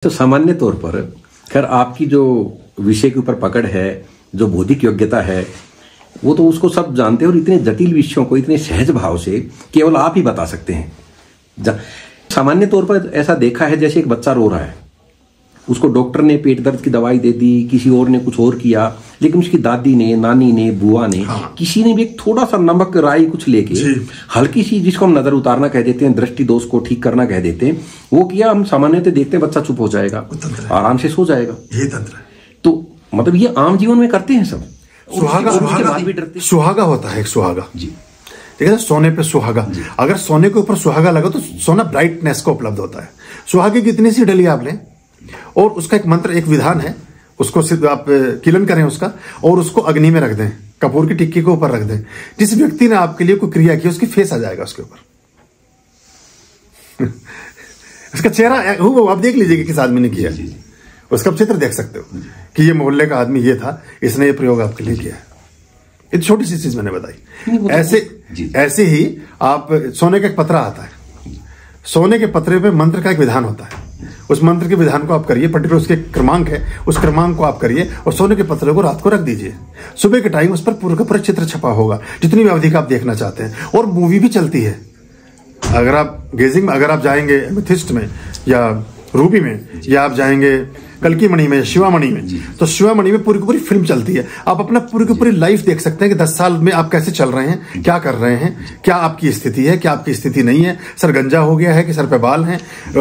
तो सामान्य तौर पर खैर आपकी जो विषय के ऊपर पकड़ है, जो बौद्धिक योग्यता है, वो तो उसको सब जानते हैं और इतने जटिल विषयों को इतने सहज भाव से केवल आप ही बता सकते हैं। सामान्य तौर पर ऐसा देखा है जैसे एक बच्चा रो रहा है, उसको डॉक्टर ने पेट दर्द की दवाई दे दी, किसी और ने कुछ और किया, लेकिन उसकी दादी ने, नानी ने, बुआ ने, किसी ने भी एक थोड़ा सा नमक राई कुछ लेके हल्की सी, जिसको हम नजर उतारना कह देते हैं, दृष्टि दोष को ठीक करना कह देते हैं, वो किया। हम सामान्यतः देखते हैं बच्चा चुप हो जाएगा, आराम से सो जाएगा। ये तंत्र है। तो मतलब ये आम जीवन में करते हैं सब। सुहागा होता है एक सुहागा जी, ठीक है ना, सोने पे सुहागा। अगर सोने के ऊपर सुहागा लगा तो सोना ब्राइटनेस को उपलब्ध होता है। सुहागे की इतनी सी डली आप लें और उसका एक मंत्र, एक विधान है, उसको सिर्फ आप किलन करें उसका, और उसको अग्नि में रख दें, कपूर की टिक्की के ऊपर रख दें। जिस व्यक्ति ने आपके लिए कोई क्रिया की उसकी फेस आ जाएगा उसके ऊपर उसका चेहरा आप देख लीजिए किस आदमी ने किया, उसका चित्र देख सकते हो कि ये मोहल्ले का आदमी ये था, इसने ये प्रयोग आपके लिए किया है। ये छोटी सी चीज मैंने बताई। ऐसे ही आप सोने का एक पतरा आता है, सोने के पतरे पे मंत्र का एक विधान होता है, उस मंत्र के विधान को आप करिए, पर्टिकुलर उसके क्रमांक है, उस क्रमांक को आप करिए और सोने के पतरे को रात को रख दीजिए। सुबह के टाइम उस पर पूरा का पूरा चित्र छपा होगा, जितनी भी अवधि का आप देखना चाहते हैं, और मूवी भी चलती है। अगर आप गेजिंग में, अगर आप जाएंगे एमेथिस्ट में या रूबी में, या आप जाएंगे कल्की मणि में, शिवामणि में, तो शिवामणि में पूरी की पूरी फिल्म चलती है। आप अपना पूरी की पूरी लाइफ देख सकते हैं कि 10 साल में आप कैसे चल रहे हैं, क्या कर रहे हैं, क्या आपकी स्थिति है, क्या आपकी स्थिति नहीं है, सर गंजा हो गया है कि सर पे बाल हैं,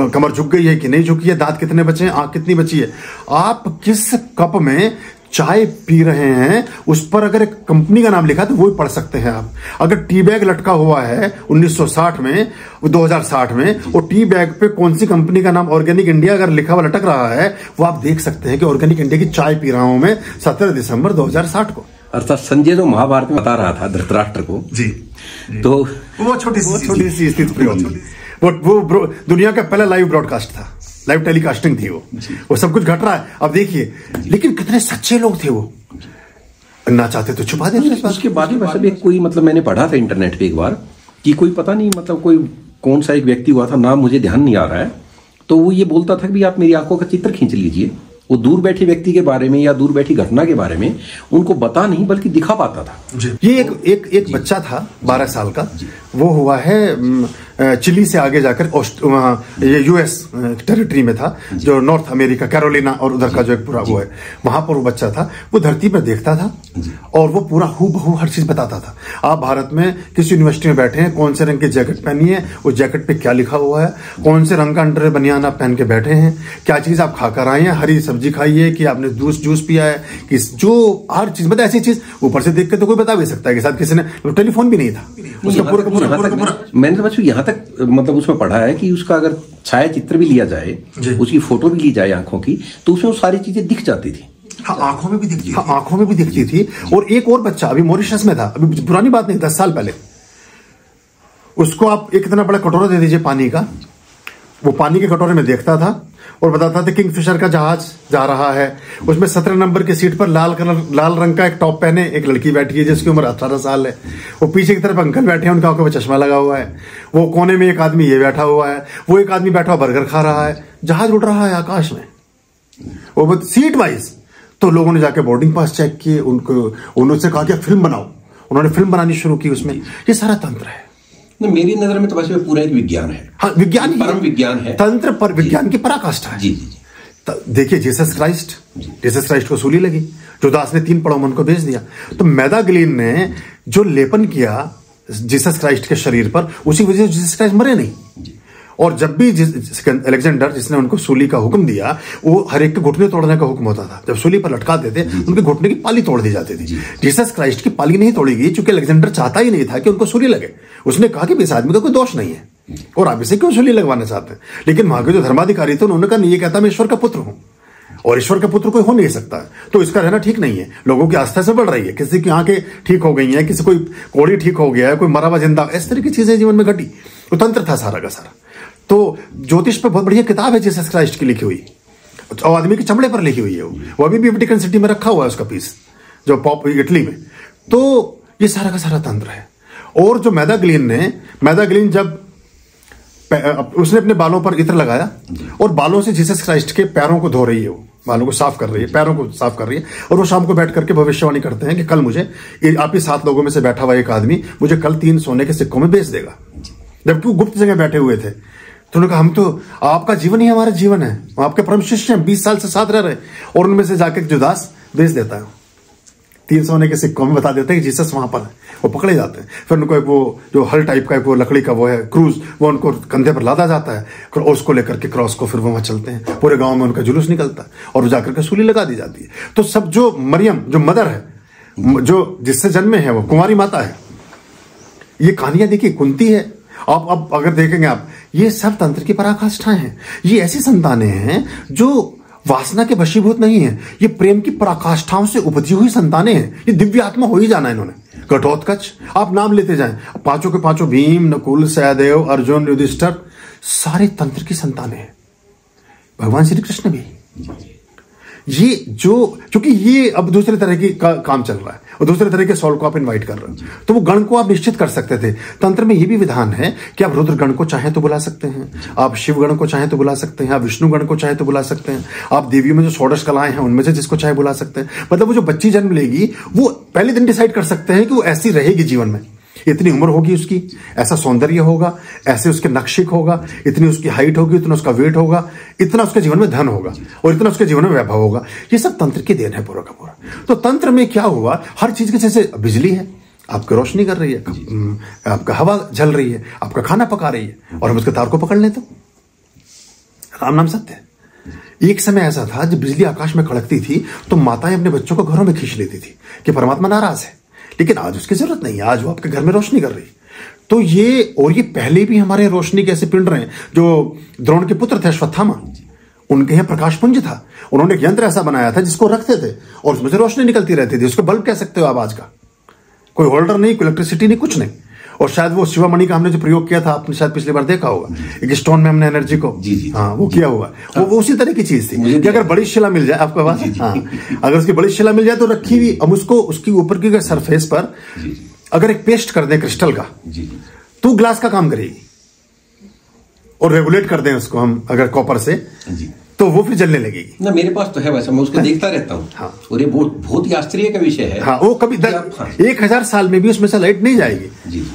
कमर झुक गई है कि नहीं झुकी है, दांत कितने बचे हैं, आंख कितनी बची है, आप किस कप में चाय पी रहे हैं, उस पर अगर एक कंपनी का नाम लिखा तो वो भी पढ़ सकते हैं आप। अगर टी बैग लटका हुआ है 1960 में, 2060 में, वो टी बैग पे कौन सी कंपनी का नाम, ऑर्गेनिक इंडिया अगर लिखा हुआ लटक रहा है, वो आप देख सकते हैं कि ऑर्गेनिक इंडिया की चाय पी रहा हूं मैं 17 दिसंबर 2060 को। अर्थात संजय जो महाभारत में बता रहा था धृतराष्ट्र को जी, तो वो छोटी सी स्थिति प्रयोग, वो दुनिया का पहला लाइव ब्रॉडकास्ट था, लाइव टेलीकास्टिंग थी वो सब कुछ घट रहा है अब देखिए। लेकिन कितने सच्चे लोग थे, वो ना चाहते तो छुपा देते। उसके बाद में वैसे भी कोई, मतलब मैंने पढ़ा था इंटरनेट पे एक बार कि कोई पता नहीं, मतलब कोई कौन सा एक व्यक्ति हुआ था, नाम मुझे ध्यान नहीं आ रहा है, तो वो ये बोलता था कि आप मेरी आंखों का चित्र खींच लीजिए। वो दूर बैठे व्यक्ति के बारे में या दूर बैठी घटना के बारे में उनको बता नहीं बल्कि दिखा पाता था। ये एक बच्चा था 12 साल का, वो हुआ है चिली से आगे जाकर वहाँ ये यूएस टेरिटरी में था, जो नॉर्थ अमेरिका, कैरोलिना और उधर का जो एक पूरा वो है, वहां पर वो बच्चा था। वो धरती पर देखता था और वो पूरा हूबहू हर चीज बताता था। आप भारत में किसी यूनिवर्सिटी में बैठे हैं, कौन से रंग की जैकेट पहनी है, उस जैकेट पे क्या लिखा हुआ है, कौन से रंग का अंडर बनियान आप पहन के बैठे हैं, क्या चीज आप खाकर आए हैं, हरी सब्जी खाई है कि आपने जूस पिया है, कि जो हर चीज मतलब ऐसी चीज ऊपर से देख के तो कोई बता भी सकता है कि साथ किसी ने, टेलीफोन भी नहीं था उसका पूरा। मैंने तो बच्चों यहाँ तक मतलब उसमें पढ़ा है कि उसका अगर छाया चित्र भी लिया जाए, उसकी फोटो भी ली जाए आंखों की, तो उसमें वो सारी चीजें दिख जाती थी। हाँ, आंखों में भी दिखती थी। और एक और बच्चा अभी मॉरिशस में था, अभी पुरानी बात नहीं, 10 साल पहले, उसको आप एक इतना बड़ा कटोरा दे दीजिए पानी का, वो पानी के कटोरे में देखता था और बताता था किंगफिशर का जहाज जा रहा है, उसमें 17 नंबर की सीट पर लाल रंग का एक टॉप पहने एक लड़की बैठी है जिसकी उम्र 18 साल है, वो पीछे की तरफ अंकल बैठे हैं, उनका आंखों में चश्मा लगा हुआ है, वो कोने में एक आदमी ये बैठा हुआ है, वो एक आदमी बैठा हुआ बर्गर खा रहा है, जहाज उड़ रहा है आकाश में, वो सीट वाइज। तो लोगों ने जाके बोर्डिंग पास चेक किए, उनसे कहा कि फिल्म बनाओ, उन्होंने फिल्म बनानी शुरू की उसमें। ये सारा तंत्र है। मेरी नजर में तो वैसे पूरा एक विज्ञान है। हाँ, विज्ञान, परम विज्ञान है, तंत्र पर विज्ञान की पराकाष्ठा है। जी। देखिए जीसस क्राइस्ट को सूली लगी, जुदास ने 3 पड़ों मन को बेच दिया, तो मैदागलीन ने जो लेपन किया जीसस क्राइस्ट के शरीर पर, उसी वजह से जीसस क्राइस्ट मरे नहीं। और जब भी अलेक्जेंडर जिसने उनको सूली का हुक्म दिया, वो हर एक के घुटने तोड़ने का हुक्म होता था। जब सूली पर लटकाते थे उनके घुटने की पाली तोड़ दी जाती थी। जीसस क्राइस्ट की पाली नहीं तोड़ी गई, क्योंकि अलेक्जेंडर चाहता ही नहीं था कि उनको सूली लगे। उसने कहा कि इस आदमी का कोई दोष नहीं है और आप इसे क्यों सूली लगवाना चाहते हैं। लेकिन वहां के जो धर्माधिकारी थे उन्होंने कहा, ये कहता मैं ईश्वर का पुत्र हूं और ईश्वर का पुत्र कोई हो नहीं सकता है, तो इसका रहना ठीक नहीं है। लोगों की आस्था से बढ़ रही है, किसी की आंखें ठीक हो गई हैं, किसी कोई कोड़ी ठीक हो गया है, कोई मरा हुआ जिंदा, इस तरह की चीजें जीवन में घटी। वो तंत्र था सारा का सारा। तो ज्योतिष पे बहुत बढ़िया किताब है जीसस क्राइस्ट की लिखी हुई, और आदमी के चमड़े पर लिखी हुई है, वो अभी भी वेटिकन सिटी में रखा हुआ है उसका पीस, जो पॉप इटली में। तो ये सारा का सारा तंत्र है। और जो मैदागलीन जब उसने अपने बालों पर इत्र लगाया और बालों से जीसस क्राइस्ट के पैरों को धो रही है, वो बालों को साफ कर रही है, पैरों को साफ कर रही है। और वो शाम को बैठ करके भविष्यवाणी करते हैं कि कल मुझे, आप ही 7 लोगों में से बैठा हुआ एक आदमी मुझे कल 3 सोने के सिक्कों में बेच देगा। जबकि वो गुप्त जगह बैठे हुए थे। तो उन्होंने कहा हम तो, आपका जीवन ही हमारा जीवन है, आपके परम शिष्य हैं, 20 साल से साथ रह रहे। और उनमें से जाकर जुदास बेच देता है, 3 सोने के सिक्कों में बता देते हैं कि जीसस वहां पर है। वो पकड़े जाते हैं। फिर उनको एक वो जो हल टाइप का एक वो लकड़ी का वो है क्रूज, वो उनको कंधे पर लादा जाता है और उसको लेकर के क्रॉस को फिर वो वहां चलते हैं। पूरे गांव में उनका जुलूस निकलता है और जाकर के सूली लगा दी जाती है। तो सब जो मरियम जो मदर है, जो जिससे जन्मे है, वो कुंवारी माता है। ये कहानियां देखिए, कुंती है। आप अगर देखेंगे आप, ये सब तंत्र की पराकाष्ठाएं हैं। ये ऐसी संतानें हैं जो वासना के वशीभूत नहीं है, ये प्रेम की पराकाष्ठाओं से उपजी हुई संतानें हैं। ये दिव्य आत्मा हो ही जाना इन्होंने। घटोत्कच, आप नाम लेते जाएं, 5 के 5 भीम, नकुल, सहदेव, अर्जुन, युधिष्ठिर, सारे तंत्र की संतानें हैं। भगवान श्री कृष्ण भी। ये जो, क्योंकि ये अब दूसरे तरह की काम चल रहा है और दूसरे तरह के सॉल को आप इनवाइट कर रहे हैं, तो वो गण को आप निश्चित कर सकते थे। तंत्र में ये भी विधान है कि आप रुद्र गण को चाहे तो बुला सकते हैं, आप शिव गण को चाहे तो बुला सकते हैं, आप विष्णु गण को चाहे तो बुला सकते हैं, आप देवियों में जो 16 कलाएं हैं उनमें से जिसको चाहे बुला सकते हैं। मतलब वो जो बच्ची जन्म लेगी वो पहले दिन डिसाइड कर सकते हैं कि वो ऐसी रहेगी जीवन में, इतनी उम्र होगी उसकी, ऐसा सौंदर्य होगा, ऐसे उसके नक्शिक होगा, इतनी उसकी हाइट होगी, इतना उसका वेट होगा, इतना उसके जीवन में धन होगा और इतना उसके जीवन में वैभव होगा। ये सब तंत्र की देन है पूरा का पूरा। तो तंत्र में क्या हुआ, हर चीज के, जैसे बिजली है, आपकी रोशनी कर रही है, आपका हवा जल रही है, आपका खाना पका रही है, और हम उसके तार को पकड़ लें तो राम नाम सत्य है। एक समय ऐसा था जब बिजली आकाश में कड़कती थी तो माताएं अपने बच्चों को घरों में खींच लेती थी कि परमात्मा नाराज है, लेकिन आज उसकी जरूरत नहीं है, आज वो आपके घर में रोशनी कर रही है। तो ये, और ये पहले भी हमारे रोशनी के ऐसे पिंड रहे, जो द्रोण के पुत्र थे अश्वत्थामा, उनके यहाँ प्रकाश पुंज था, उन्होंने एक यंत्र ऐसा बनाया था जिसको रखते थे और उसमें से रोशनी निकलती रहती थी। उसको बल्ब कह सकते हो आप आज का, कोई होल्डर नहीं, कोई इलेक्ट्रिसिटी नहीं, कुछ नहीं। और शायद वो शिवामणि का हमने जो प्रयोग किया था, आपने शायद पिछली बार देखा होगा, एक स्टोन में हमने एनर्जी को, हाँ, वो किया हुआ, वो उसी तरह की चीज थी कि अगर बड़ी शिला मिल जाए आपके पास, हाँ, अगर उसकी बड़ी शिला मिल जाए तो रखी हुई, हम उसको उसकी ऊपर की सरफेस पर अगर एक पेस्ट कर दें क्रिस्टल का, तो ग्लास का काम करेगी। और रेगुलेट कर दें उसको हम अगर कॉपर से, तो वो फिर जलने लगेगी ना। मेरे पास तो है वैसा, मैं उसको देखता रहता हूँ। हाँ। और ये बहुत ही आश्चर्य का विषय है। हाँ, वो कभी 1000 साल में भी उसमें से लाइट नहीं जाएगी। जी।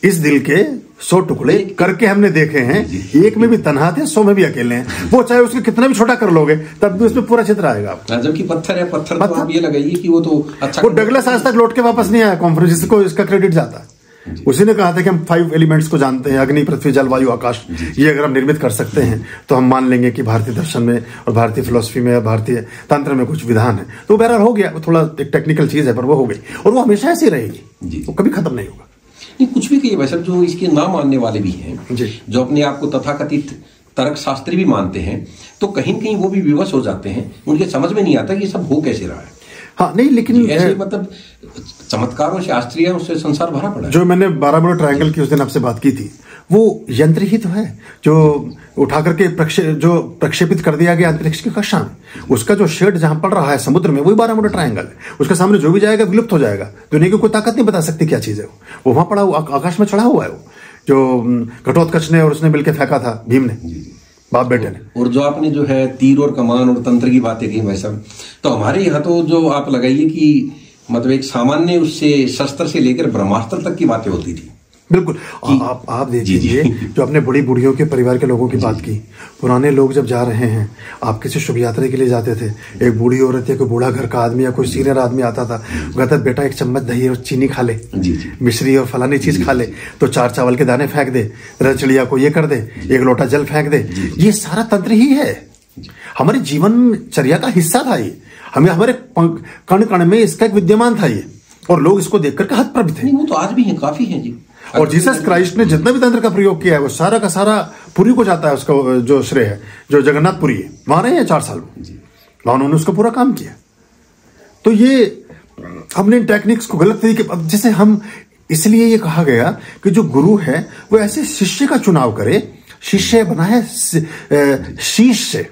इस दिल के 100 टुकड़े करके हमने देखे हैं, एक में भी तन्हा थे, 100 में भी अकेले हैं। वो चाहे उसके कितना भी छोटा कर लोगे तब भी उसमें पूरा चित्र आएगा आपको। जबकि पत्थर है, पत्थर तो आप ये लगाइए कि वो तो अच्छा। वो डगलस आज तक लौट के वापस नहीं आया कॉन्फ्रेंस, जिसको इसका क्रेडिट जाता है। उसी ने कहा था कि हम 5 एलिमेंट्स को जानते हैं, अग्नि, पृथ्वी, जल, वायु, आकाश। ये अगर हम निर्मित कर सकते हैं तो हम मान लेंगे कि भारतीय दर्शन में और भारतीय फिलोसफी में, भारतीय तंत्र में कुछ विधान है। तो बहरहाल हो गया, वो थोड़ा एक टेक्निकल चीज है, पर वो हो गई और वो हमेशा ऐसी रहेगी, वो कभी खत्म नहीं होगा। कुछ भी कहिए वैसे, जो इसके ना मानने वाले भी हैं, जो अपने आप को तथाकथित तर्क शास्त्री भी मानते हैं, तो कहीं न कहीं वो भी विवश हो जाते हैं। उनके समझ में नहीं आता कि ये सब हो कैसे रहा है। हाँ, नहीं, लेकिन ऐसे मतलब चमत्कारों से, आश्चर्यों से संसार भरा पड़ा है। जो मैंने 12 बड़े ट्रायंगल की उस दिन आपसे बात की थी, वो यंत्र ही तो है जो उठा करके जो प्रक्षेपित कर दिया गया अंतरिक्ष की कक्षा में। उसका जो शेड जहां पड़ रहा है समुद्र में, वही 12 बड़े ट्रायंगल है। उसके सामने जो भी जाएगा विलुप्त हो जाएगा। दुनिया की कोई ताकत नहीं बता सकती क्या चीज है वो वहां पड़ा हुआ, आकाश में चढ़ा हुआ है। वो जो घटोत्कच ने और उसने मिलकर फेंका था, भीम ने, बाप बेटे ने। और जो आपने जो है तीर और कमान और तंत्र की बातें की वैसा, तो हमारे यहाँ तो जो आप लगाइए कि मतलब एक सामान्य उससे शस्त्र से लेकर ब्रह्मास्त्र तक की बातें होती थी। बिल्कुल। आप देखिए, जो अपने बड़ी बूढ़ियों के परिवार के लोगों की बात की, पुराने लोग जब जा रहे हैं, आप किसी शुभ यात्रा के लिए जाते थे, एक बूढ़ी औरत या कोई बूढ़ा घर का आदमी या कोई सीनियर आदमी आता था, कहता बेटा 1 चम्मच दही और चीनी खा ले, मिश्री और फलानी चीज खा ले, तो 4 चावल के दाने फेंक दे, रचड़िया को ये कर दे, 1 लोटा जल फेंक दे। ये सारा तंत्र ही है, हमारे जीवनचर्या का हिस्सा था ये। हमें हमारे कण कण में इसका एक विद्यमान था ये, और लोग इसको देख करके हतप्रभ थे। वो तो आज भी है, काफी है जी। और जीसस क्राइस्ट ने जितना भी तंत्र का प्रयोग किया है, वो सारा का सारा पुरी को जाता है। उसका जो श्रेय है, जो जगन्नाथपुरी है, वहां रहे हैं 4 साल में, वहां उन्होंने उसका पूरा काम किया। तो ये हमने इन टेक्निक्स को गलत तरीके, जैसे हम, इसलिए ये कहा गया कि जो गुरु है वो ऐसे शिष्य का चुनाव करे, शिष्य बना है शीश से,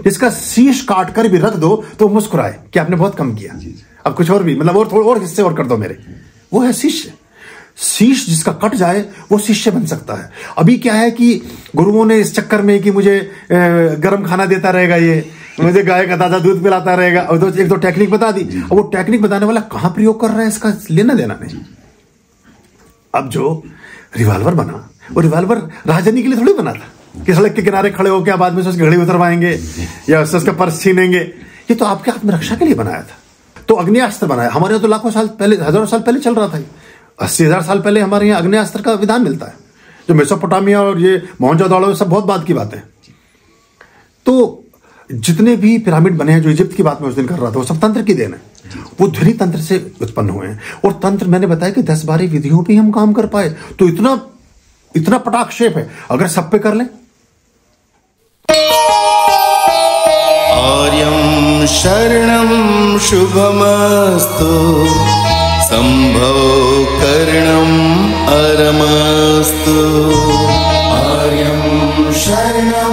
इसका शीश काट कर भी रख दो तो मुस्कुराए कि आपने बहुत कम किया, अब कुछ और भी, मतलब और हिस्से और कर दो मेरे। वो है शिष्य। शीश जिसका कट जाए वो शिष्य बन सकता है। अभी क्या है कि गुरुओं ने इस चक्कर में कि मुझे गर्म खाना देता रहेगा, ये मुझे गाय का ताजा दूध पिलाता रहेगा, और एक दो टेक्निक बता दी, और वो टेक्निक बताने वाला कहां प्रयोग कर रहा है इसका लेना देना नहीं। अब जो रिवॉल्वर बना, वो रिवॉल्वर राजनी के लिए थोड़ी बना था कि सड़क के किनारे खड़े होकर आप आदमी से उसकी घड़ी उतरवाएंगे या उसका पर्स छीनेंगे। ये तो आपके आत्मरक्षा के लिए बनाया था। तो अग्नियास्त्र बनाया, हमारे यहाँ तो लाखों साल पहले, हजारों साल पहले चल रहा था। 80,000 साल पहले हमारे यहाँ अग्नियास्त्र का विधान मिलता है, जो मेसोपोटामिया और ये मोहनजोदड़ो सब बहुत बाद की बात है। तो जितने भी पिरामिड बने हैं, जो इजिप्ट की बात मैं उस दिन कर रहा था, वो सब तंत्र की देन है। वो ध्वनि तंत्र से उत्पन्न हुए हैं। और तंत्र मैंने बताया कि 10-12 विधियों पे हम काम कर पाए, तो इतना पटाक्षेप है। अगर सब पे कर लें, आर्यं शरणं शुभमस्तु, संभव करणं अरमस्तु। आर्यं शरणं